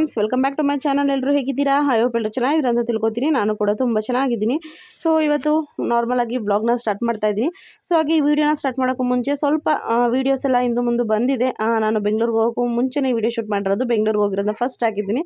Friends, welcome back to my channel. ಎಲ್ಲರೂ ಹೇಗಿದ್ದೀರಾ? I hope ಎಲ್ಲರೂ ಚೆನ್ನಾಗಿದ್ದೀರಾ ಅಂತ ತಿಳ್ಕೊತೀನಿ. ನಾನು ಕೂಡ ತುಂಬ ಚೆನ್ನಾಗಿದ್ದೀನಿ. ಸೊ ಇವತ್ತು ನಾರ್ಮಲ್ ಆಗಿ ವ್ಲಾಗ್ನ ಸ್ಟಾರ್ಟ್ ಮಾಡ್ತಾ ಇದ್ದೀನಿ. ಸೊ ಹಾಗೆ ಈ ವಿಡಿಯೋನ ಸ್ಟಾರ್ಟ್ ಮಾಡೋಕ್ಕೂ ಮುಂಚೆ ಸ್ವಲ್ಪ ವೀಡಿಯೋಸ್ ಎಲ್ಲ ಇಂದು ಮುಂದೆ ಬಂದಿದೆ. ನಾನು ಬೆಂಗಳೂರಿಗೆ ಹೋಗೋಕ್ಕೂ ಮುಂಚೆನೇ ವಿಡಿಯೋ ಶೂಟ್ ಮಾಡಿರೋದು, ಬೆಂಗಳೂರಿಗೆ ಹೋಗಿರೋದನ್ನ ಫಸ್ಟ್ ಹಾಕಿದ್ದೀನಿ.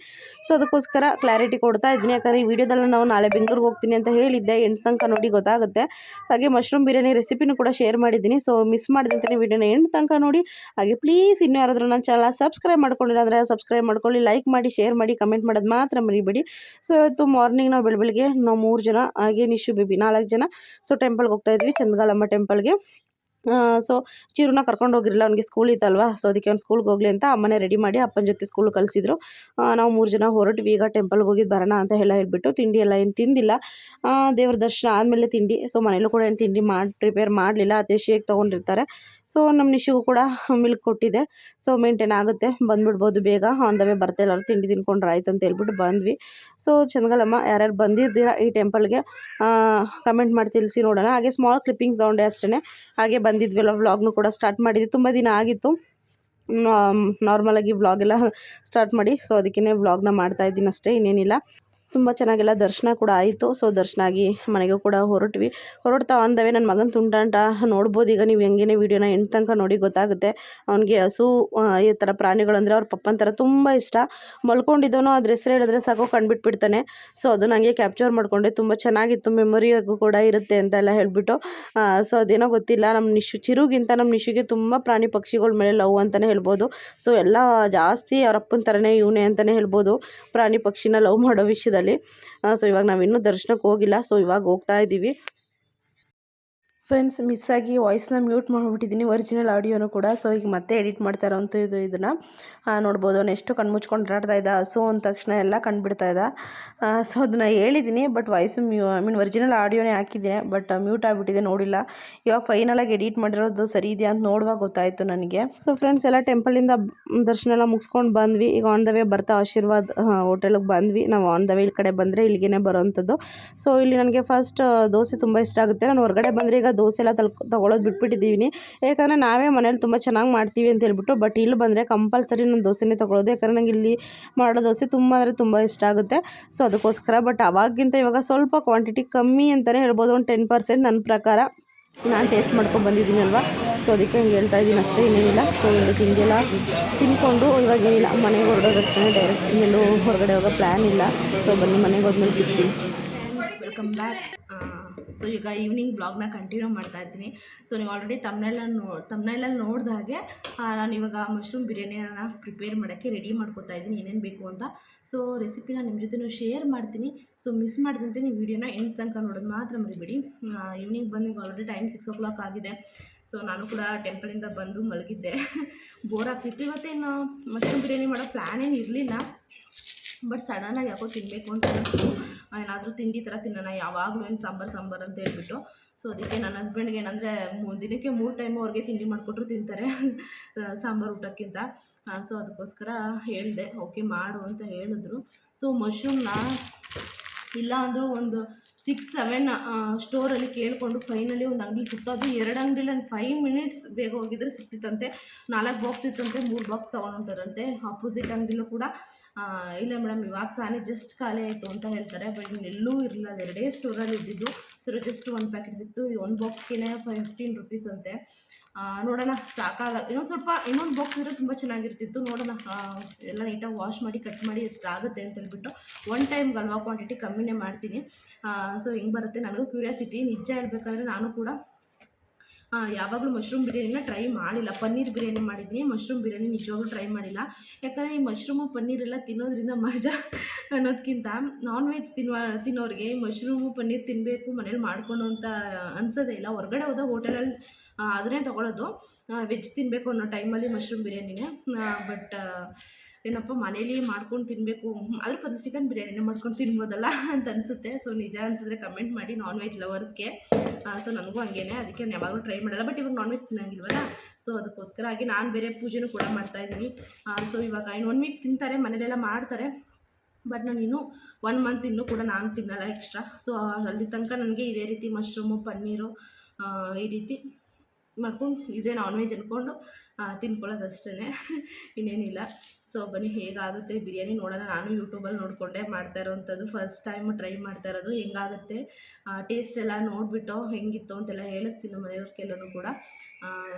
ಸೊ ಅದಕ್ಕೋಸ್ಕರ ಕ್ಲಾರಿಟಿ ಕೊಡ್ತಾ ಇದ್ದೀನಿ. ಯಾಕಂದರೆ ಈ ವಿಡಿಯೋದಲ್ಲಿ ನಾವು ನಾಳೆ ಬೆಂಗಳೂರಿಗೆ ಹೋಗ್ತೀನಿ ಅಂತ ಹೇಳಿದ್ದೆ, ಎಂಟು ತನಕ ನೋಡಿ ಗೊತ್ತಾಗುತ್ತೆ. ಹಾಗೆ ಮಶ್ರೂಮ್ ಬಿರಿಯಾನಿ ರೆಸಿಪಿನೂ ಕೂಡ ಶೇರ್ ಮಾಡಿದ್ದೀನಿ. ಸೊ ಮಿಸ್ ಮಾಡಿದಂತೆ ವಿಡಿಯೋನ ಎಂಟು ತನಕ ನೋಡಿ. ಹಾಗೆ ಪ್ಲೀಸ್ ಇನ್ನೂ ಯಾರಾದರೂ ನನ್ನ ಚಾನಲ್ ಸಬ್ಸ್ಕ್ರೈಬ್ ಮಾಡ್ಕೊಂಡಿಲ್ಲ ಅಂದರೆ ಸಬ್ಸ್ಕ್ರೈಬ್ ಮಾಡ್ಕೊಳ್ಳಿ, ಲೈಕ್ ಮಾಡಿ, ಶೇರ್ ಮಾಡಿ, ಕಮೆಂಟ್ ಮಾಡೋದು ಮಾತ್ರ ಮರಿಬೇಡಿ. ಸೊ ಇವತ್ತು ಮಾರ್ನಿಂಗ್ ನಾವು ಬೆಳಗ್ಗೆ ನಾವು 3 ಜನ, ಹಾಗೆ ನಿಶು ಬೇಬಿ 4 ಜನ ಸೊ ಟೆಂಪಲ್ಗೆ ಹೋಗ್ತಾ ಇದ್ವಿ, ಚಂದಗಾಲಮ್ಮ ಟೆಂಪಲ್ಗೆ. ಸೊ ಚಿರುನ ಕರ್ಕೊಂಡು ಹೋಗಿರಲಿಲ್ಲ, ಅವ್ನಿಗೆ ಸ್ಕೂಲ್ ಇತ್ತಲ್ವಾ. ಸೊ ಅದಕ್ಕೆ ಅವ್ನು ಸ್ಕೂಲ್ಗೆ ಹೋಗಲಿ ಅಂತ ಅಮ್ಮನೇ ರೆಡಿ ಮಾಡಿ ಅಪ್ಪನ ಜೊತೆ ಸ್ಕೂಲ್ ಕಳಿಸಿದ್ರು. ನಾವು 3 ಜನ ಹೊರಟ್ವಿ. ಈಗ ಟೆಂಪಲ್ಗೆ ಹೋಗಿ ಬರೋಣ ಅಂತ ಹೇಳ್ಬಿಟ್ಟು ತಿಂಡಿ ಎಲ್ಲ ಏನು ತಿಂದಿಲ್ಲ, ದೇವ್ರ ದರ್ಶನ ಆದಮೇಲೆ ತಿಂಡಿ. ಸೊ ಮನೇಲೂ ಕೂಡ ಏನು ತಿಂಡಿ ಪ್ರಿಪೇರ್ ಮಾಡಲಿಲ್ಲ, ಅದೇ ಶೇಕ್ ತೊಗೊಂಡಿರ್ತಾರೆ. ಸೊ ನಮ್ಮ ನಿಶಿಗೂ ಕೂಡ ಮಿಲ್ಕ್ ಕೊಟ್ಟಿದೆ. ಸೊ ಮೇಂಟೈನ್ ಆಗುತ್ತೆ, ಬಂದುಬಿಡ್ಬೋದು ಬೇಗ. ಆನ್ ದ ವೇ ಬರ್ತಾ ಎಲ್ಲರೂ ತಿಂಡಿ ತಿನ್ಕೊಂಡ್ರೆ ಆಯ್ತು ಅಂತ ಹೇಳ್ಬಿಟ್ಟು ಬಂದ್ವಿ. ಸೊ ಚಂದಗಲಮ್ಮ ಯಾರ್ಯಾರು ಬಂದಿದ್ದೀರಾ ಈ ಟೆಂಪಲ್ಗೆ ಕಮೆಂಟ್ ಮಾಡಿ ತಿಳಿಸಿ ನೋಡೋಣ. ಹಾಗೆ ಸ್ಮಾಲ್ ಕ್ಲಿಪ್ಪಿಂಗ್ಸ್ ತೊಗೊಂಡೆ ಅಷ್ಟೇ. ಹಾಗೆ ಬಂದಿದ್ವೆಲ್ಲ ವ್ಲಾಗ್ನು ಕೂಡ ಸ್ಟಾರ್ಟ್ ಮಾಡಿದ್ವಿ, ತುಂಬ ದಿನ ಆಗಿತ್ತು ನಾರ್ಮಲಾಗಿ ವ್ಲಾಗೆಲ್ಲ ಸ್ಟಾರ್ಟ್ ಮಾಡಿ. ಸೊ ಅದಕ್ಕೇ ವ್ಲಾಗ್ನ ಮಾಡ್ತಾಯಿದ್ದೀನಿ ಅಷ್ಟೇ, ಇನ್ನೇನಿಲ್ಲ. ತುಂಬ ಚೆನ್ನಾಗೆಲ್ಲ ದರ್ಶನ ಕೂಡ ಆಯಿತು. ಸೊ ದರ್ಶನ ಆಗಿ ಮನೆಗೂ ಕೂಡ ಹೊರಡ್ತಾ ಅಂದವೇ ನನ್ನ ಮಗನ ತುಂಟಾಟ ನೋಡ್ಬೋದು. ಈಗ ನೀವು ಹೆಂಗೇನೆ ವೀಡಿಯೋನ ಎಂಟು ತನಕ ನೋಡಿ ಗೊತ್ತಾಗುತ್ತೆ. ಅವನಿಗೆ ಹಸು ಈ ಥರ ಪ್ರಾಣಿಗಳಂದರೆ ಅವ್ರ ಪಪ್ಪನ ಥರ ತುಂಬ ಇಷ್ಟ. ಮಲ್ಕೊಂಡಿದ್ದವನು ಅದ್ರ ಹೆಸರು ಹೇಳಿದ್ರೆ ಸಾಕು ಕಂಡುಬಿಟ್ಬಿಡ್ತಾನೆ. ಸೊ ಅದು ನನಗೆ ಕ್ಯಾಪ್ಚರ್ ಮಾಡಿಕೊಂಡೆ, ತುಂಬ ಚೆನ್ನಾಗಿತ್ತು, ಮೆಮೊರಿಯಾಗೂ ಕೂಡ ಇರುತ್ತೆ ಅಂತ ಎಲ್ಲ ಹೇಳಿಬಿಟ್ಟು. ಸೊ ಅದೇನೋ ಗೊತ್ತಿಲ್ಲ, ನಮ್ಮ ಚಿರುಗಿಂತ ನಮ್ಮ ನಿಶುಗೆ ತುಂಬ ಪ್ರಾಣಿ ಪಕ್ಷಿಗಳ ಮೇಲೆ ಲವ್ ಅಂತಲೇ ಹೇಳ್ಬೋದು. ಸೊ ಎಲ್ಲ ಜಾಸ್ತಿ ಅವ್ರ ಅಪ್ಪನ ಥರನೇ ಇವನೇ ಅಂತಲೇ ಹೇಳ್ಬೋದು, ಪ್ರಾಣಿ ಪಕ್ಷಿನ ಲವ್ ಮಾಡೋ ವಿಷಯದಲ್ಲಿ. ಸೊ ಇವಾಗ ನಾವಿನ್ನೂ ದರ್ಶನಕ್ಕೆ ಹೋಗಿಲ್ಲ. ಸೊ ಇವಾಗ ಹೋಗ್ತಾ ಇದ್ದೀವಿ. ಫ್ರೆಂಡ್ಸ್, ಮಿಸ್ಸಾಗಿ ವಾಯ್ಸ್ನ ಮ್ಯೂಟ್ ಮಾಡಿಬಿಟ್ಟಿದ್ದೀನಿ, ಒರಿಜಿನಲ್ ಆಡಿಯೋನು ಕೂಡ. ಸೊ ಈಗ ಮತ್ತೆ ಎಡಿಟ್ ಮಾಡ್ತಾ ಇರೋಂಥ ಇದನ್ನು ನೋಡ್ಬೋದು. ಅವನು ಎಷ್ಟು ಕಣ್ಮುಚ್ಕೊಂಡು ಆಡ್ತಾ ಇದ್ದ, ಹಸು ಅಂದ ತಕ್ಷಣ ಎಲ್ಲ ಕಂಡುಬಿಡ್ತಾ ಇದ್ದ. ಸೊ ಅದನ್ನು ಹೇಳಿದ್ದೀನಿ, ಬಟ್ ವಾಯ್ಸು ಒರಿಜಿನಲ್ ಆಡಿಯೋನೇ ಹಾಕಿದ್ದೀನಿ, ಬಟ್ ಮ್ಯೂಟ್ ಆಗಿಬಿಟ್ಟಿದೆ, ನೋಡಿಲ್ಲ. ಇವಾಗ ಫೈನಲಾಗಿ ಎಡಿಟ್ ಮಾಡಿರೋದು ಸರಿ ಇದೆಯಾ ಅಂತ ನೋಡುವಾಗ ಗೊತ್ತಾಯಿತು ನನಗೆ. ಸೊ ಫ್ರೆಂಡ್ಸ್, ಎಲ್ಲ ಟೆಂಪಲಿಂದ ದರ್ಶನ ಎಲ್ಲ ಮುಗಿಸ್ಕೊಂಡು ಬಂದ್ವಿ. ಈಗ ಆನ್ ದ ವೇ ಬರ್ತಾ ಆಶೀರ್ವಾದ್ ಹೋಟೆಲಿಗೆ ಬಂದ್ವಿ. ನಾವು ಆನ್ ದ ವೇ ಈ ಕಡೆ ಬಂದರೆ ಇಲ್ಲಿಗೆ ಬರೋವಂಥದ್ದು. ಸೊ ಇಲ್ಲಿ ನನಗೆ ಫಸ್ಟ್ ದೋಸೆ ತುಂಬ ಇಷ್ಟ ಆಗುತ್ತೆ. ನಾನು ಹೊರಗಡೆ ಬಂದರೆ ಈಗ ದೋಸೆ ಎಲ್ಲ ತೊಗೊಳೋದು ಬಿಟ್ಬಿಟ್ಟಿದ್ದೀನಿ, ಯಾಕಂದರೆ ನಾವೇ ಮನೇಲಿ ತುಂಬ ಚೆನ್ನಾಗಿ ಮಾಡ್ತೀವಿ ಅಂತ ಹೇಳ್ಬಿಟ್ಟು. ಬಟ್ ಇಲ್ಲಿ ಬಂದರೆ ಕಂಪಲ್ಸರಿ ನಾನು ದೋಸೆನೇ ತೊಗೊಳೋದು, ಯಾಕಂದರೆ ನನಗೆ ಇಲ್ಲಿ ಮಾಡೋ ದೋಸೆ ತುಂಬ ಅಂದರೆ ತುಂಬ ಇಷ್ಟ ಆಗುತ್ತೆ. ಸೊ ಅದಕ್ಕೋಸ್ಕರ. ಬಟ್ ಅವಾಗಿಂತ ಇವಾಗ ಸ್ವಲ್ಪ ಕ್ವಾಂಟಿಟಿ ಕಮ್ಮಿ ಅಂತಲೇ ಹೇಳ್ಬೋದು, ಒಂದು 10% ನನ್ನ ಪ್ರಕಾರ. ನಾನು ಟೇಸ್ಟ್ ಮಾಡ್ಕೊಂಡು ಬಂದಿದ್ದೀನಿ ಅಲ್ವಾ, ಸೊ ಅದಕ್ಕೆ ಹಂಗೆ ಹೇಳ್ತಾ ಇದ್ದೀನಿ ಅಷ್ಟೇ, ಇನ್ನೇನಿಲ್ಲ. ಸೊ ಒಂದು ತಿಂಡಿಯೆಲ್ಲ ತಿನ್ಕೊಂಡು ಇವಾಗ ಏನಿಲ್ಲ, ಮನೆಗೆ ಹೊರಡೋದಷ್ಟೇ, ಡೈರೆಕ್ಟ್ ಎಲ್ಲೂ ಹೊರಗಡೆ ಹೋಗೋ ಪ್ಲ್ಯಾನ್ ಇಲ್ಲ. ಸೊ ಬನ್ನಿ, ಮನೆಗೆ ಹೋದ್ಮೇಲೆ ಸಿಗ್ತೀನಿ. Welcome back. ಸೊ ಈಗ ಈವ್ನಿಂಗ್ ಬ್ಲಾಗ್ನ ಕಂಟಿನ್ಯೂ ಮಾಡ್ತಾ ಇದ್ದೀನಿ. ಸೊ ನೀವು ಆಲ್ರೆಡಿ ತಮ್ನೈಲಲ್ಲಿ ನೋಡಿದ ಹಾಗೆ ನಾನು ಇವಾಗ ಮಶ್ರೂಮ್ ಬಿರಿಯಾನಿಯನ್ನು ಪ್ರಿಪೇರ್ ಮಾಡೋಕ್ಕೆ ರೆಡಿ ಮಾಡ್ಕೊತಾ ಇದ್ದೀನಿ, ಏನೇನು ಬೇಕು ಅಂತ. ಸೊ ರೆಸಿಪಿನ ನಿಮ್ಮ ಜೊತೆ ಶೇರ್ ಮಾಡ್ತೀನಿ. ಸೊ ಮಿಸ್ ಮಾಡಿದಂತೆ ನೀವು ವೀಡಿಯೋನ ಎಂಟು ತನಕ ನೋಡೋದು ಮಾತ್ರ ಮರಿಬೇಡಿ. ಈವ್ನಿಂಗ್ ಬಂದು ಆಲ್ರೆಡಿ ಟೈಮ್ 6 o'clock ಆಗಿದೆ. ಸೊ ನಾನು ಕೂಡ ಟೆಂಪಲಿಂದ ಬಂದು ಮಲಗಿದ್ದೆ, ಬೋರ್ ಆಗ್ತಿತ್ತು. ಇವತ್ತೇನು ಮಶ್ರೂಮ್ ಬಿರಿಯಾನಿ ಮಾಡೋ ಪ್ಲ್ಯಾನ್ ಏನು ಇರಲಿಲ್ಲ, ಬಟ್ ಸಡನ್ನಾಗಿ ಯಾಕೋ ತಿನ್ನಬೇಕು ಅಂತ ಅನ್ನಿಸ್ತು. ಏನಾದರೂ ತಿಂಡಿ ಥರ ತಿನ್ನೋಣ, ಯಾವಾಗಲೂ ಏನು ಸಾಂಬಾರು ಅಂತ ಹೇಳ್ಬಿಟ್ಟು. ಸೊ ಅದಕ್ಕೆ ನನ್ನ ಹಸ್ಬೆಂಡ್ಗೆ ಏನಂದರೆ ದಿನಕ್ಕೆ 3 ಟೈಮು ಅವ್ರಿಗೆ ತಿಂಡಿ ಮಾಡಿಕೊಟ್ರು ತಿಂತಾರೆ, ಸಾಂಬಾರು ಊಟಕ್ಕಿಂತ. ಸೊ ಅದಕ್ಕೋಸ್ಕರ ಹೇಳಿದೆ, ಓಕೆ ಮಾಡು ಅಂತ ಹೇಳಿದ್ರು. ಸೊ ಮಶ್ರೂಮ್ನ ಇಲ್ಲ ಅಂದರೂ ಒಂದು 6-7 ಸ್ಟೋರಲ್ಲಿ ಕೇಳಿಕೊಂಡು ಫೈನಲಿ ಒಂದು ಅಂಗಡಿ ಸಿಕ್ತು. ಅದು 2 ಅಂಗಡಿಲಿ ನಾನು 5 ಮಿನಿಟ್ಸ್ ಬೇಗ ಹೋಗಿದ್ರೆ ಸಿಕ್ತಿತ್ತಂತೆ. 4 ಬಾಕ್ಸ್ ಇತ್ತಂತೆ, 3 ಬಾಕ್ಸ್ ತೊಗೊಂಡೋಗ್ತಾರಂತೆ. ಆಪೋಸಿಟ್ ಅಂಗಡಿಲೂ ಕೂಡ ಇಲ್ಲ ಮೇಡಮ್ ಇವಾಗ ತಾನೇ ಜಸ್ಟ್ ಖಾಲಿ ಆಯಿತು ಅಂತ ಹೇಳ್ತಾರೆ. ಬಟ್ ಇನ್ನೆಲ್ಲೂ ಇರಲಿಲ್ಲ, ಅದು 2 ಸ್ಟೋರಲ್ಲಿ ಇದ್ದಿದ್ದು. ಸೊ ಜಸ್ಟ್ 1 ಪ್ಯಾಕೆಟ್ ಸಿಕ್ತು, 1 ಬಾಕ್ಸ್ಗೆ 15 rupees ಅಂತೆ. ನೋಡೋಣ, ಸಾಕಾಗ ಇನ್ನೊಂದು ಬಾಕ್ಸ್ ಇದ್ದರೆ ತುಂಬ ಚೆನ್ನಾಗಿರ್ತಿತ್ತು. ನೋಡೋಣ, ಎಲ್ಲ ನೀಟಾಗಿ ವಾಶ್ ಮಾಡಿ ಕಟ್ ಮಾಡಿ ಎಷ್ಟಾಗುತ್ತೆ ಅಂತ ಹೇಳ್ಬಿಟ್ಟು. 1 ಟೈಮ್ಗೆ ಅಲ್ವಾ, ಕ್ವಾಂಟಿಟಿ ಕಮ್ಮಿನೇ ಮಾಡ್ತೀನಿ. ಸೊ ಹಿಂಗೆ ಬರುತ್ತೆ, ನನಗೂ ಕ್ಯೂರಿಯಾಸಿಟಿ. ನಿಜ ಹೇಳ್ಬೇಕಂದ್ರೆ ನಾನು ಕೂಡ ಯಾವಾಗಲೂ ಮಶ್ರೂಮ್ ಬಿರಿಯಾನಿನ ಟ್ರೈ ಮಾಡಿಲ್ಲ. ಪನ್ನೀರ್ ಬಿರಿಯಾನಿ ಮಾಡಿದ್ದೀನಿ, ಮಶ್ರೂಮ್ ಬಿರಿಯಾನಿ ನಿಜವಾಗ್ಲೂ ಟ್ರೈ ಮಾಡಿಲ್ಲ. ಯಾಕಂದರೆ ಈ ಮಶ್ರೂಮು ಪನ್ನೀರೆಲ್ಲ ತಿನ್ನೋದ್ರಿಂದ ಮಜಾ ಅನ್ನೋದಕ್ಕಿಂತ ನಾನ್ ವೆಜ್ ತಿನ್ನೋರಿಗೆ ಮಶ್ರೂಮು ಪನ್ನೀರ್ ತಿನ್ನಬೇಕು ಮನೇಲಿ ಮಾಡಿಕೊಂಡು ಅಂತ ಅನ್ಸೋದೇ ಇಲ್ಲ. ಹೊರಗಡೆ ಹೋದಾಗ ಹೋಟೆಲಲ್ಲಿ ಅದನ್ನೇ ತೊಗೊಳೋದು, ವೆಜ್ ತಿನ್ನಬೇಕು ಅನ್ನೋ ಟೈಮಲ್ಲಿ ಮಶ್ರೂಮ್ ಬಿರಿಯಾನಿನೇ. ಬಟ್ ಏನಪ್ಪ ಮನೇಲಿ ಮಾಡ್ಕೊಂಡು ತಿನ್ನಬೇಕು, ಅದ್ರ ಬದಲು ಚಿಕನ್ ಬಿರಿಯಾನಿನೇ ಮಾಡ್ಕೊಂಡು ತಿನ್ಬೋದಲ್ಲ ಅಂತ ಅನಿಸುತ್ತೆ. ಸೊ ನಿಜ ಅನಿಸಿದ್ರೆ ಕಮೆಂಟ್ ಮಾಡಿ, ನಾನ್ ವೆಜ್ ಲವರ್ಸ್ಗೆ. ಸೊ ನನಗೂ ಹಂಗೇನೆ, ಅದಕ್ಕೆ ನಾನು ಯಾವಾಗಲೂ ಟ್ರೈ ಮಾಡಲ್ಲ. ಬಟ್ ಇವಾಗ ನಾನ್ ವೆಜ್ ತಿನ್ನಂಗಿಲ್ವಲ್ಲ, ಸೊ ಅದಕ್ಕೋಸ್ಕರ. ಹಾಗೆ ನಾನು ಬೇರೆ ಪೂಜೆನೂ ಕೂಡ ಮಾಡ್ತಾಯಿದ್ದೀನಿ. ಸೊ ಇವಾಗ ಇನ್ನು 1 ವೀಕ್ ತಿಂತಾರೆ, ಮನೇಲೆಲ್ಲ ಮಾಡ್ತಾರೆ. ಬಟ್ ನಾನು ಇನ್ನೂ 1 ಮಂತ್ ಇನ್ನೂ ಕೂಡ ನಾನು ತಿನ್ನಲ್ಲ ಎಕ್ಸ್ಟ್ರಾ. ಸೊ ಅಲ್ಲಿ ತನಕ ನನಗೆ ಇದೇ ರೀತಿ ಮಶ್ರೂಮು ಪನ್ನೀರು ಈ ರೀತಿ ಮಾಡ್ಕೊಂಡು ಇದೇ ನಾನ್ ವೆಜ್ ಅಂದ್ಕೊಂಡು ತಿನ್ಕೊಳ್ಳೋದು ಅಷ್ಟೇ, ಇನ್ನೇನಿಲ್ಲ. ಸೊ ಬನ್ನಿ ಹೇಗಾಗುತ್ತೆ ಬಿರಿಯಾನಿ ನೋಡೋಣ. ನಾನು ಯೂಟ್ಯೂಬಲ್ಲಿ ನೋಡಿಕೊಂಡೆ ಮಾಡ್ತಾ ಇರೋವಂಥದ್ದು, ಫಸ್ಟ್ ಟೈಮ್ ಟ್ರೈ ಮಾಡ್ತಾ ಇರೋದು. ಹೆಂಗಾಗುತ್ತೆ ಟೇಸ್ಟ್ ಎಲ್ಲ ನೋಡಿಬಿಟ್ಟು ಹೆಂಗಿತ್ತು ಅಂತೆಲ್ಲ ಹೇಳಿಸ್ತೀನಿ ಮನೆಯವ್ರಿಗೆಲ್ಲರೂ ಕೂಡ.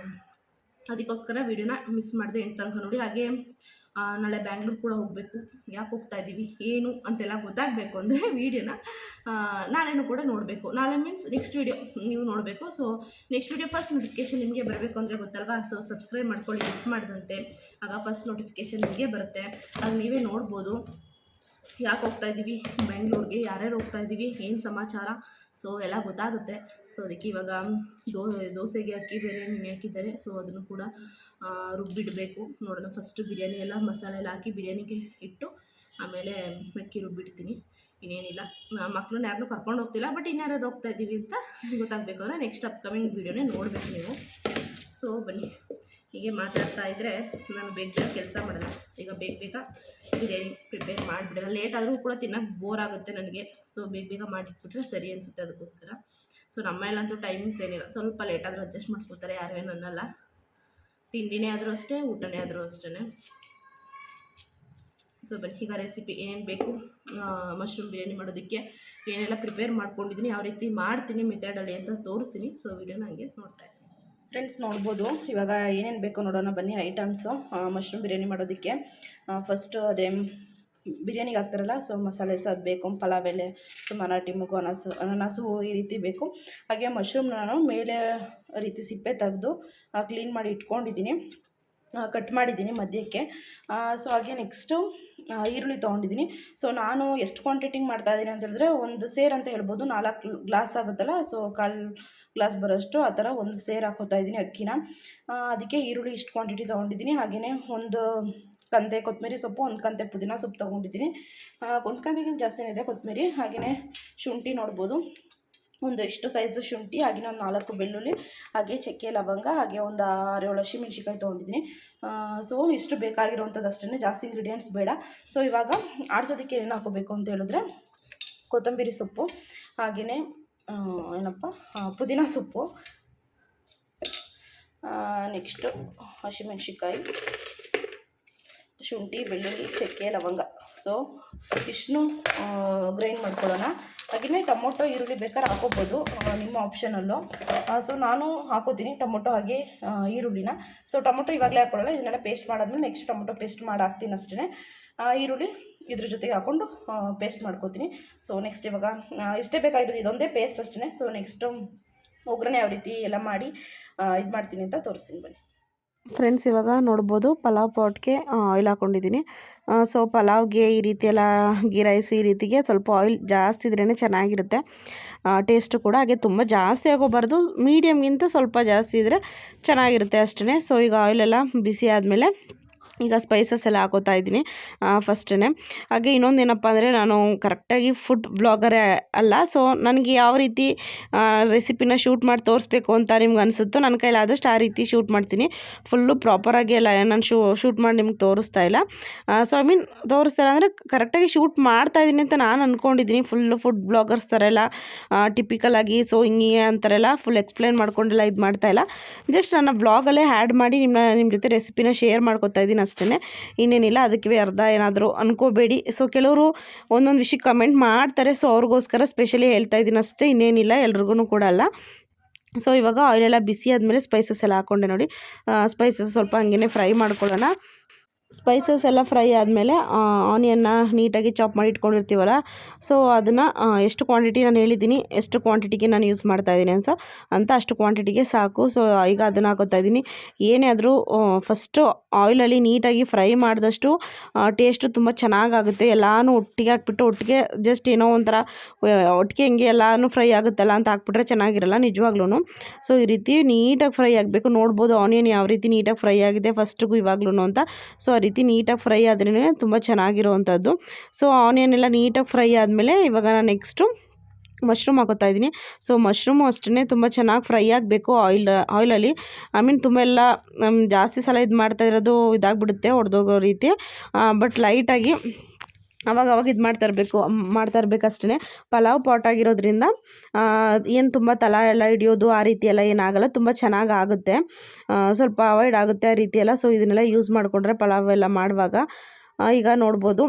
ಅದಕ್ಕೋಸ್ಕರ ವೀಡಿಯೋನ ಮಿಸ್ ಮಾಡಿದೆ ಎಂಟು ತನಕ ನೋಡಿ. ಹಾಗೆ ನಾಳೆ ಬ್ಯಾಂಗ್ಳೂರು ಕೂಡ ಹೋಗಬೇಕು. ಯಾಕೆ ಹೋಗ್ತಾ ಇದ್ದೀವಿ ಏನು ಅಂತೆಲ್ಲ ಗೊತ್ತಾಗಬೇಕು ಅಂದರೆ ವೀಡಿಯೋನ ನಾಳೆನೂ ಕೂಡ ನೋಡಬೇಕು. ನಾಳೆ ಮೀನ್ಸ್ ನೆಕ್ಸ್ಟ್ ವೀಡಿಯೋ ನೀವು ನೋಡಬೇಕು. So next video first notification ನಿಮಗೆ ಬರಬೇಕು ಅಂದರೆ ಗೊತ್ತಲ್ವಾ. ಸೊ ಸಬ್ಸ್ಕ್ರೈಬ್ ಮಾಡ್ಕೊಳ್ಳಿ ಮಿಸ್ ಮಾಡಿದಂತೆ, ಆಗ ಫಸ್ಟ್ ನೋಟಿಫಿಕೇಷನ್ ನಿಮಗೆ ಬರುತ್ತೆ. ಆಗ ನೀವೇ ನೋಡ್ಬೋದು ಯಾಕೆ ಹೋಗ್ತಾ ಇದ್ದೀವಿ ಬೆಂಗಳೂರಿಗೆ, ಯಾರ್ಯಾರು ಹೋಗ್ತಾ ಇದ್ದೀವಿ, ಏನು ಸಮಾಚಾರ, ಸೊ ಎಲ್ಲ ಗೊತ್ತಾಗುತ್ತೆ. ಸೊ ಅದಕ್ಕೆ ಇವಾಗ ದೋಸೆಗೆ ಅಕ್ಕಿ ಬೇರೆ ನೆನೆ ಹಾಕಿದ್ದಾರೆ. ಸೊ ಅದನ್ನು ಕೂಡ ರುಬ್ಬಿಡಬೇಕು. ನೋಡೋಣ, ಫಸ್ಟು ಬಿರಿಯಾನಿ ಎಲ್ಲ ಮಸಾಲೆ ಎಲ್ಲ ಹಾಕಿ ಬಿರಿಯಾನಿಗೆ ಇಟ್ಟು ಆಮೇಲೆ ಅಕ್ಕಿ ರುಬ್ಬಿಡ್ತೀನಿ. ಇನ್ನೇನಿಲ್ಲ, ಮಕ್ಕಳನ್ನ ಯಾರನ್ನೂ ಕರ್ಕೊಂಡು ಹೋಗ್ತಿಲ್ಲ, ಬಟ್ ಇನ್ಯಾರು ಹೋಗ್ತಾ ಇದ್ದೀವಿ ಅಂತ ಗೊತ್ತಾಗಬೇಕು ಅಂದರೆ ನೆಕ್ಸ್ಟ್ ಅಪ್ಕಮಿಂಗ್ ವೀಡಿಯೋನೇ ನೋಡಬೇಕು ನೀವು. ಸೊ ಬನ್ನಿ, ಹೀಗೆ ಮಾತಾಡ್ತಾ ಇದ್ದರೆ ನಾನು ಬೇಗ ಕೆಲಸ ಮಾಡೋಣ. ಈಗ ಬೇಗ ಬಿರಿಯಾನಿ ಪ್ರಿಪೇರ್ ಮಾಡಿಬಿಡೋಣ. ಲೇಟ್ ಆದರೂ ಕೂಡ ತಿನ್ನೋಕ್ಕೆ ಬೋರ್ ಆಗುತ್ತೆ ನನಗೆ. ಸೊ ಬೇಗ ಮಾಡಿಟ್ಬಿಟ್ರೆ ಸರಿ ಅನಿಸುತ್ತೆ. ಅದಕ್ಕೋಸ್ಕರ ಸೊ ನಮ್ಮಲ್ಲಂತೂ ಟೈಮಿಂಗ್ಸ್ ಏನಿಲ್ಲ, ಸ್ವಲ್ಪ ಲೇಟಾದರೂ ಅಡ್ಜಸ್ಟ್ ಮಾಡ್ಕೊತಾರೆ, ಯಾರು ಏನು ಅನ್ನಲ್ಲ. ತಿಂಡಿನೇ ಆದರೂ ಅಷ್ಟೇ, ಊಟನೇ ಆದರೂ ಅಷ್ಟೇ. ಸೊ ಬನ್ನಿ, ಈಗ ರೆಸಿಪಿ ಏನೇನು ಬೇಕು ಮಶ್ರೂಮ್ ಬಿರಿಯಾನಿ ಮಾಡೋದಕ್ಕೆ ಏನೆಲ್ಲ ಪ್ರಿಪೇರ್ ಮಾಡ್ಕೊಂಡಿದ್ದೀನಿ, ಯಾವ ರೀತಿ ಮಾಡ್ತೀನಿ ಮೆಥಡಲ್ಲಿ ಅಂತ ತೋರಿಸ್ತೀನಿ. ಸೊ ವೀಡಿಯೋನ ಹಂಗೆ ನೋಡ್ತಾ ಇದ್ದೀನಿ. ಫ್ರೆಂಡ್ಸ್ ನೋಡ್ಬೋದು ಇವಾಗ ಏನೇನು ಬೇಕು ನೋಡೋಣ ಬನ್ನಿ. ಐಟಮ್ಸು ಮಶ್ರೂಮ್ ಬಿರಿಯಾನಿ ಮಾಡೋದಕ್ಕೆ ಫಸ್ಟು ಅದೇ ಬಿರಿಯಾನಿಗೆ ಹಾಕ್ತಾರಲ್ಲ, ಸೊ ಮಸಾಲೆಸ್ ಅದು ಬೇಕು. ಪಲಾವ್ ಎಲೆ, ಸೊ ಮರಾಠಿ ಮೊಗ್ಗು, ಅನಾಸು ಈ ರೀತಿ ಬೇಕು. ಹಾಗೆ ಮಶ್ರೂಮ್ ನಾನು ಮೇಲೆ ರೀತಿ ಸಿಪ್ಪೆ ತೆಗೆದು ಕ್ಲೀನ್ ಮಾಡಿ ಇಟ್ಕೊಂಡಿದ್ದೀನಿ, ಕಟ್ ಮಾಡಿದ್ದೀನಿ ಮಧ್ಯಕ್ಕೆ. ಸೊ ಹಾಗೆ ನೆಕ್ಸ್ಟು ಈರುಳ್ಳಿ ತೊಗೊಂಡಿದ್ದೀನಿ. ಸೊ ನಾನು ಎಷ್ಟು ಕ್ವಾಂಟಿಟಿಗೆ ಮಾಡ್ತಾಯಿದ್ದೀನಿ ಅಂತ ಹೇಳಿದ್ರೆ, ಒಂದು ಸೇರು ಅಂತ ಹೇಳ್ಬೋದು, 4 ಗ್ಲಾಸ್ ಆಗುತ್ತಲ್ಲ, ಸೊ 1/4 ಗ್ಲಾಸ್ ಬರೋಷ್ಟು ಆ ಥರ ಒಂದು ಸೇರು ಹಾಕೋತಾ ಇದ್ದೀನಿ ಅಕ್ಕಿನ. ಅದಕ್ಕೆ ಈರುಳ್ಳಿ ಇಷ್ಟು ಕ್ವಾಂಟಿಟಿ ತೊಗೊಂಡಿದ್ದೀನಿ. ಹಾಗೆಯೇ ಒಂದು ಕಂತೆ ಕೊತ್ತಂಬರಿ ಸೊಪ್ಪು, ಒಂದು ಕಂತೆ ಪುದೀನ ಸೊಪ್ಪು ತೊಗೊಂಡಿದ್ದೀನಿ. ಒಂದು ಕಂತೆಗಿಂತ ಜಾಸ್ತಿನೇ ಇದೆ ಕೊತ್ತಂಬರಿ. ಹಾಗೆಯೇ ಶುಂಠಿ ನೋಡ್ಬೋದು, ಒಂದು ಎಷ್ಟು ಸೈಜು ಶುಂಠಿ, ಹಾಗೆಯೇ ಒಂದು 4 ಬೆಳ್ಳುಳ್ಳಿ, ಹಾಗೆ ಚಕ್ಕೆ ಲವಂಗ, ಹಾಗೆ ಒಂದು 6-7 ಹಸಿಮೆಣ್ಸಿಕಾಯಿ ತೊಗೊಂಡಿದ್ದೀನಿ. ಸೊ ಇಷ್ಟು ಬೇಕಾಗಿರುವಂಥದ್ದು ಅಷ್ಟೇ, ಜಾಸ್ತಿ ಇಂಗ್ರೀಡಿಯೆಂಟ್ಸ್ ಬೇಡ. ಸೊ ಇವಾಗ ಆಡಿಸೋದಕ್ಕೆ ಏನು ಹಾಕೋಬೇಕು ಅಂತ ಹೇಳಿದ್ರೆ, ಕೊತ್ತಂಬರಿ ಸೊಪ್ಪು, ಹಾಗೆಯೇ ಏನಪ್ಪ ಪುದೀನ ಸೊಪ್ಪು, ನೆಕ್ಸ್ಟು ಹಸಿಮೆಣ್ಸಿಕಾಯಿ, ಶುಂಠಿ, ಬೆಳ್ಳುಳ್ಳಿ, ಚಕ್ಕೆ ಲವಂಗ. ಸೊ ಇಷ್ಟನ್ನು ಗ್ರೈಂಡ್ ಮಾಡ್ಕೊಳ್ಳೋಣ. ಹಾಗೆಯೇ ಟೊಮೊಟೊ, ಈರುಳ್ಳಿ ಬೇಕಾದ್ರೆ ಹಾಕೋಬೋದು, ನಿಮ್ಮ ಆಪ್ಷನಲ್ಲು. ಸೊ ನಾನು ಹಾಕೋತೀನಿ ಟೊಮೊಟೊ ಹಾಗೆ ಈರುಳ್ಳಿನ. ಸೊ ಟೊಮೊಟೊ ಇವಾಗಲೇ ಹಾಕ್ಕೊಳ್ಳಲ್ಲ, ಇದನ್ನೆಲ್ಲ ಪೇಸ್ಟ್ ಮಾಡಾದ್ಮೇಲೆ ನೆಕ್ಸ್ಟ್ ಟೊಮೊಟೊ ಪೇಸ್ಟ್ ಮಾಡಿ ಹಾಕ್ತೀನಿ ಅಷ್ಟೇ. ಈರುಳ್ಳಿ ಇದ್ರ ಜೊತೆಗೆ ಹಾಕ್ಕೊಂಡು ಪೇಸ್ಟ್ ಮಾಡ್ಕೋತೀನಿ. ಸೊ ನೆಕ್ಸ್ಟ್ ಇವಾಗ ಇಷ್ಟೇ ಬೇಕಾಗಿರೋದು, ಇದೊಂದೇ ಪೇಸ್ಟ್ ಅಷ್ಟೇ. ಸೊ ನೆಕ್ಸ್ಟು ಒಗ್ಗರಣೆ ಯಾವ ರೀತಿ ಎಲ್ಲ ಮಾಡಿ ಇದು ಮಾಡ್ತೀನಿ ಅಂತ ತೋರಿಸ್ತೀನಿ ಬನ್ನಿ. ಫ್ರೆಂಡ್ಸ್ ಇವಾಗ ನೋಡ್ಬೋದು ಪಲಾವ್ ಪಾಟ್ಗೆ ಆಯಿಲ್ ಹಾಕ್ಕೊಂಡಿದ್ದೀನಿ. ಸೊ ಪಲಾವ್ಗೆ ಈ ರೀತಿ ಎಲ್ಲ ಗೀ ರೈಸ್ ಈ ರೀತಿಗೆ ಸ್ವಲ್ಪ ಆಯಿಲ್ ಜಾಸ್ತಿ ಇದ್ರೇ ಚೆನ್ನಾಗಿರುತ್ತೆ ಟೇಸ್ಟು ಕೂಡ. ಹಾಗೆ ತುಂಬ ಜಾಸ್ತಿ ಆಗೋಬಾರ್ದು, ಮೀಡಿಯಮ್ಗಿಂತ ಸ್ವಲ್ಪ ಜಾಸ್ತಿ ಇದ್ದರೆ ಚೆನ್ನಾಗಿರುತ್ತೆ ಅಷ್ಟೇ. ಸೊ ಈಗ ಆಯಿಲೆಲ್ಲ ಬಿಸಿ ಆದಮೇಲೆ ಈಗ ಸ್ಪೈಸಸ್ ಎಲ್ಲ ಹಾಕೋತಾ ಇದ್ದೀನಿ ಫಸ್ಟೇ. ಹಾಗೆ ಇನ್ನೊಂದು ಏನಪ್ಪ ಅಂದರೆ, ನಾನು ಕರೆಕ್ಟಾಗಿ ಫುಡ್ ಬ್ಲಾಗರೇ ಅಲ್ಲ. ಸೊ ನನಗೆ ಯಾವ ರೀತಿ ರೆಸಿಪಿನ ಶೂಟ್ ಮಾಡಿ ತೋರಿಸ್ಬೇಕು ಅಂತ ನಿಮ್ಗೆ ಅನಿಸುತ್ತೋ, ನನ್ನ ಕೈಲಾದಷ್ಟು ಆ ರೀತಿ ಶೂಟ್ ಮಾಡ್ತೀನಿ. ಫುಲ್ಲು ಪ್ರಾಪರಾಗಿ ಎಲ್ಲ ನಾನು ಶೂಟ್ ಮಾಡಿ ನಿಮ್ಗೆ ತೋರಿಸ್ತಾ ಇಲ್ಲ. ಸೊ ಐ ಮೀನ್ ತೋರಿಸ್ತಾ ಇಲ್ಲ ಅಂದರೆ ಕರೆಕ್ಟಾಗಿ ಶೂಟ್ ಮಾಡ್ತಾಯಿದ್ದೀನಿ ಅಂತ ನಾನು ಅಂದ್ಕೊಂಡಿದ್ದೀನಿ. ಫುಲ್ಲು ಫುಡ್ ಬ್ಲಾಗರ್ಸ್ ಥರ ಎಲ್ಲ ಟಿಪಿಕಲಾಗಿ ಸೊ ಹಿಂಗೆ ಅಂತಾರೆಲ್ಲ ಫುಲ್ ಎಕ್ಸ್ಪ್ಲೇನ್ ಮಾಡ್ಕೊಂಡೆಲ್ಲ ಇದು ಮಾಡ್ತಾಯಿಲ್ಲ. ಜಸ್ಟ್ ನನ್ನ ವ್ಲಾಗಲ್ಲೇ ಆ್ಯಡ್ ಮಾಡಿ ನಿಮ್ಮ ಜೊತೆ ರೆಸಿಪಿನ ಶೇರ್ ಮಾಡ್ಕೊತಾ ಇದ್ದೀನಿ ಅಷ್ಟೇ, ಇನ್ನೇನಿಲ್ಲ. ಅದಕ್ಕೆ ಅರ್ಧ ಏನಾದರೂ ಅನ್ಕೋಬೇಡಿ. ಸೊ ಕೆಲವರು ಒಂದೊಂದು ವಿಷಯಕ್ಕೆ ಕಮೆಂಟ್ ಮಾಡ್ತಾರೆ, ಸೊ ಅವ್ರಿಗೋಸ್ಕರ ಸ್ಪೆಷಲಿ ಹೇಳ್ತಾ ಇದ್ದೀನಿ ಅಷ್ಟೇ, ಇನ್ನೇನಿಲ್ಲ, ಎಲ್ರಿಗೂ ಕೂಡ ಅಲ್ಲ. ಸೊ ಇವಾಗ ಆಯಿಲೆಲ್ಲ ಬಿಸಿ ಆದಮೇಲೆ ಸ್ಪೈಸಸ್ ಎಲ್ಲ ಹಾಕ್ಕೊಂಡೆ ನೋಡಿ. ಸ್ಪೈಸಸ್ ಸ್ವಲ್ಪ ಹಂಗೆ ಫ್ರೈ ಮಾಡ್ಕೊಳ್ಳೋಣ. ಸ್ಪೈಸಸ್ ಎಲ್ಲ ಫ್ರೈ ಆದಮೇಲೆ ಆನಿಯನ್ನ ನೀಟಾಗಿ ಚಾಪ್ ಮಾಡಿ ಇಟ್ಕೊಂಡಿರ್ತೀವಲ್ಲ, ಸೊ ಅದನ್ನು ಎಷ್ಟು ಕ್ವಾಂಟಿಟಿ ನಾನು ಹೇಳಿದ್ದೀನಿ, ಎಷ್ಟು ಕ್ವಾಂಟಿಟಿಗೆ ನಾನು ಯೂಸ್ ಮಾಡ್ತಾಯಿದ್ದೀನಿ ಅಂತ ಅಷ್ಟು ಕ್ವಾಂಟಿಟಿಗೆ ಸಾಕು. ಸೊ ಈಗ ಅದನ್ನು ಹಾಕೋತಾ ಇದ್ದೀನಿ. ಏನೇ ಆದರೂ ಫಸ್ಟು ಆಯಿಲಲ್ಲಿ ನೀಟಾಗಿ ಫ್ರೈ ಮಾಡಿದಷ್ಟು ಟೇಸ್ಟು ತುಂಬ ಚೆನ್ನಾಗಾಗುತ್ತೆ. ಎಲ್ಲನೂ ಒಟ್ಟಿಗೆ ಹಾಕ್ಬಿಟ್ಟು ಒಟ್ಟಿಗೆ ಜಸ್ಟ್ ಏನೋ ಒಂಥರ ಒಟ್ಟಿಗೆ ಹಿಂಗೆ ಎಲ್ಲನೂ ಫ್ರೈ ಆಗುತ್ತಲ್ಲ ಅಂತ ಹಾಕ್ಬಿಟ್ರೆ ಚೆನ್ನಾಗಿರಲ್ಲ ನಿಜವಾಗ್ಲೂ. ಸೊ ಈ ರೀತಿ ನೀಟಾಗಿ ಫ್ರೈ ಆಗಬೇಕು. ನೋಡ್ಬೋದು ಆನಿಯನ್ ಯಾವ ರೀತಿ ನೀಟಾಗಿ ಫ್ರೈ ಆಗಿದೆ ಫಸ್ಟಿಗೂ ಇವಾಗ್ಲೂ ಅಂತ. ಸೊ ಆ ರೀತಿ ನೀಟಾಗಿ ಫ್ರೈ ಆದ್ರೇ ತುಂಬ ಚೆನ್ನಾಗಿರೋವಂಥದ್ದು. ಸೊ ಆನಿಯನ್ ಎಲ್ಲ ನೀಟಾಗಿ ಫ್ರೈ ಆದಮೇಲೆ ಇವಾಗ ನಾನು ನೆಕ್ಸ್ಟು ಮಶ್ರೂಮ್ ಹಾಕೋತಾ ಇದ್ದೀನಿ. ಸೊ ಮಶ್ರೂಮು ಅಷ್ಟೇ ತುಂಬ ಚೆನ್ನಾಗಿ ಫ್ರೈ ಆಗಬೇಕು ಆಯಿಲಲ್ಲಿ. ಐ ಮೀನ್ ತುಂಬ ಎಲ್ಲ ಜಾಸ್ತಿ ಸಲ ಇದು ಮಾಡ್ತಾ ಇರೋದು ಇದಾಗ್ಬಿಡುತ್ತೆ, ಹೊಡೆದೋಗೋ ರೀತಿ. ಬಟ್ ಲೈಟಾಗಿ ಅವಾಗ ಇದು ಮಾಡ್ತಾ ಇರಬೇಕಷ್ಟೇ. ಪಲಾವ್ ಪಾಟ್ ಆಗಿರೋದ್ರಿಂದ ಏನು ತುಂಬ ತಳ ಎಲ್ಲ ಹಿಡಿಯೋದು ಆ ರೀತಿ ಎಲ್ಲ ಏನಾಗಲ್ಲ, ತುಂಬ ಚೆನ್ನಾಗಿ ಆಗುತ್ತೆ. ಸ್ವಲ್ಪ ಅವಾಯ್ಡ್ ಆಗುತ್ತೆ ಆ ರೀತಿ ಎಲ್ಲ. ಸೊ ಇದನ್ನೆಲ್ಲ ಯೂಸ್ ಮಾಡಿಕೊಂಡ್ರೆ ಪಲಾವ್ ಎಲ್ಲ ಮಾಡುವಾಗ. ಈಗ ನೋಡ್ಬೋದು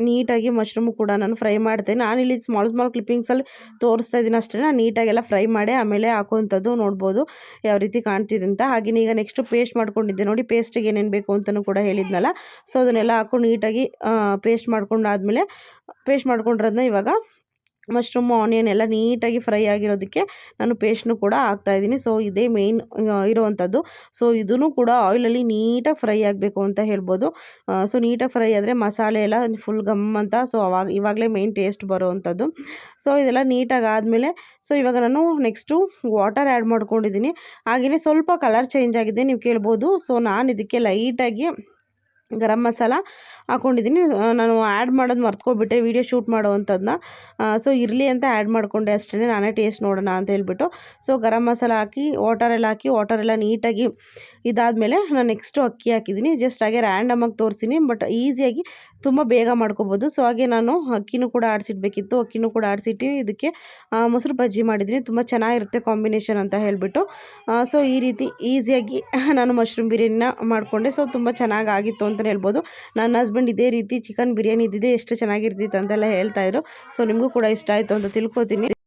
ನೀಟಾಗಿ ಮಶ್ರೂಮು ಕೂಡ ನಾನು ಫ್ರೈ ಮಾಡ್ತೇನೆ. ನಾನಿಲ್ಲಿ ಸ್ಮಾಲ್ ಕ್ಲಿಪ್ಪಿಂಗ್ಸಲ್ಲಿ ತೋರಿಸ್ತಾ ಇದ್ದೀನಿ ಅಷ್ಟೇ. ನಾನು ನೀಟಾಗೆಲ್ಲ ಫ್ರೈ ಮಾಡಿ ಆಮೇಲೆ ಹಾಕುವಂಥದ್ದು. ನೋಡ್ಬೋದು ಯಾವ ರೀತಿ ಕಾಣ್ತಿದೆ ಅಂತ. ಹಾಗೆಯೇ ಈಗ ನೆಕ್ಸ್ಟು ಪೇಸ್ಟ್ ಮಾಡ್ಕೊಂಡಿದ್ದೆ ನೋಡಿ, ಪೇಸ್ಟಿಗೆ ಏನೇನು ಬೇಕು ಅಂತಲೂ ಕೂಡ ಹೇಳಿದ್ನಲ್ಲ. ಸೊ ಅದನ್ನೆಲ್ಲ ಹಾಕೊಂಡು ನೀಟಾಗಿ ಪೇಸ್ಟ್ ಮಾಡ್ಕೊಂಡಾದ್ಮೇಲೆ ಪೇಸ್ಟ್ ಮಾಡ್ಕೊಂಡಿರೋದನ್ನ ಇವಾಗ ಮಶ್ರೂಮು ಆನಿಯನ್ ಎಲ್ಲ ನೀಟಾಗಿ ಫ್ರೈ ಆಗಿರೋದಕ್ಕೆ ನಾನು ಪೇಸ್ಟ್ನು ಕೂಡ ಹಾಕ್ತಾಯಿದ್ದೀನಿ. ಸೊ ಇದೇ ಮೇಯ್ನ್ ಇರೋವಂಥದ್ದು. ಸೊ ಇದೂ ಕೂಡ ಆಯಿಲಲ್ಲಿ ನೀಟಾಗಿ ಫ್ರೈ ಆಗಬೇಕು ಅಂತ ಹೇಳ್ಬೋದು. ಸೊ ನೀಟಾಗಿ ಫ್ರೈ ಆದರೆ ಮಸಾಲೆ ಎಲ್ಲ ಫುಲ್ ಗಮ್ ಅಂತ. ಸೊ ಇವಾಗಲೇ ಮೇಯ್ನ್ ಟೇಸ್ಟ್ ಬರೋವಂಥದ್ದು. ಸೊ ಇದೆಲ್ಲ ನೀಟಾಗಿ ಆದಮೇಲೆ ಸೊ ಇವಾಗ ನಾನು ನೆಕ್ಸ್ಟು ವಾಟರ್ ಆ್ಯಡ್ ಮಾಡ್ಕೊಂಡಿದ್ದೀನಿ. ಹಾಗೆಯೇ ಸ್ವಲ್ಪ ಕಲರ್ ಚೇಂಜ್ ಆಗಿದೆ, ನೀವು ಕೇಳ್ಬೋದು. ಸೊ ನಾನು ಇದಕ್ಕೆ ಲೈಟಾಗಿ ಗರಂ ಮಸಾಲ ಹಾಕ್ಕೊಂಡಿದ್ದೀನಿ. ನಾನು ಆ್ಯಡ್ ಮಾಡೋದು ಮರ್ತ್ಕೊಬಿಟ್ಟೆ ವೀಡಿಯೋ ಶೂಟ್ ಮಾಡೋವಂಥದ್ದನ್ನ. ಸೊ ಇರಲಿ ಅಂತ ಆ್ಯಡ್ ಮಾಡಿಕೊಂಡೆ ಅಷ್ಟೇ, ನಾನೇ ಟೇಸ್ಟ್ ನೋಡೋಣ ಅಂತ ಹೇಳ್ಬಿಟ್ಟು. ಸೊ ಗರಂ ಮಸಾಲ ಹಾಕಿ ವಾಟರೆಲ್ಲ ನೀಟಾಗಿ ಇದಾದಮೇಲೆ ನಾನು ನೆಕ್ಸ್ಟು ಅಕ್ಕಿ ಹಾಕಿದ್ದೀನಿ. ಜಸ್ಟ್ ಹಾಗೆ ರ್ಯಾಂಡಮಾಗಿ ತೋರಿಸಿನಿ, ಬಟ್ ಈಸಿಯಾಗಿ ತುಂಬ ಬೇಗ ಮಾಡ್ಕೋಬೋದು. ಸೊ ಹಾಗೆ ನಾನು ಅಕ್ಕಿನೂ ಕೂಡ ಆಡಿಸಿಡ್ಬೇಕಿತ್ತು. ಅಕ್ಕಿನೂ ಕೂಡ ಆಡಿಸಿಟ್ಟು ಇದಕ್ಕೆ ಮೊಸರು ಬಜ್ಜಿ ಮಾಡಿದ್ದೀನಿ. ತುಂಬ ಚೆನ್ನಾಗಿರುತ್ತೆ ಕಾಂಬಿನೇಷನ್ ಅಂತ ಹೇಳಿಬಿಟ್ಟು. ಸೊ ಈ ರೀತಿ ಈಸಿಯಾಗಿ ನಾನು ಮಶ್ರೂಮ್ ಬಿರಿಯಾನಿನ ಮಾಡಿಕೊಂಡೆ. ಸೊ ತುಂಬ ಚೆನ್ನಾಗಾಗಿತ್ತು ಅಂತಲೇ ಹೇಳ್ಬೋದು. ನನ್ನ ಹಸ್ಬೆಂಡ್ ಇದೇ ರೀತಿ ಚಿಕನ್ ಬಿರಿಯಾನಿ ಇದ್ದಿದ್ದೆ ಎಷ್ಟು ಚೆನ್ನಾಗಿರ್ತಿತ್ತು ಅಂತೆಲ್ಲ ಹೇಳ್ತಾಯಿದ್ರು. ಸೊ ನಿಮಗೂ ಕೂಡ ಇಷ್ಟ ಆಯಿತು ಅಂತ ತಿಳ್ಕೊತೀನಿ.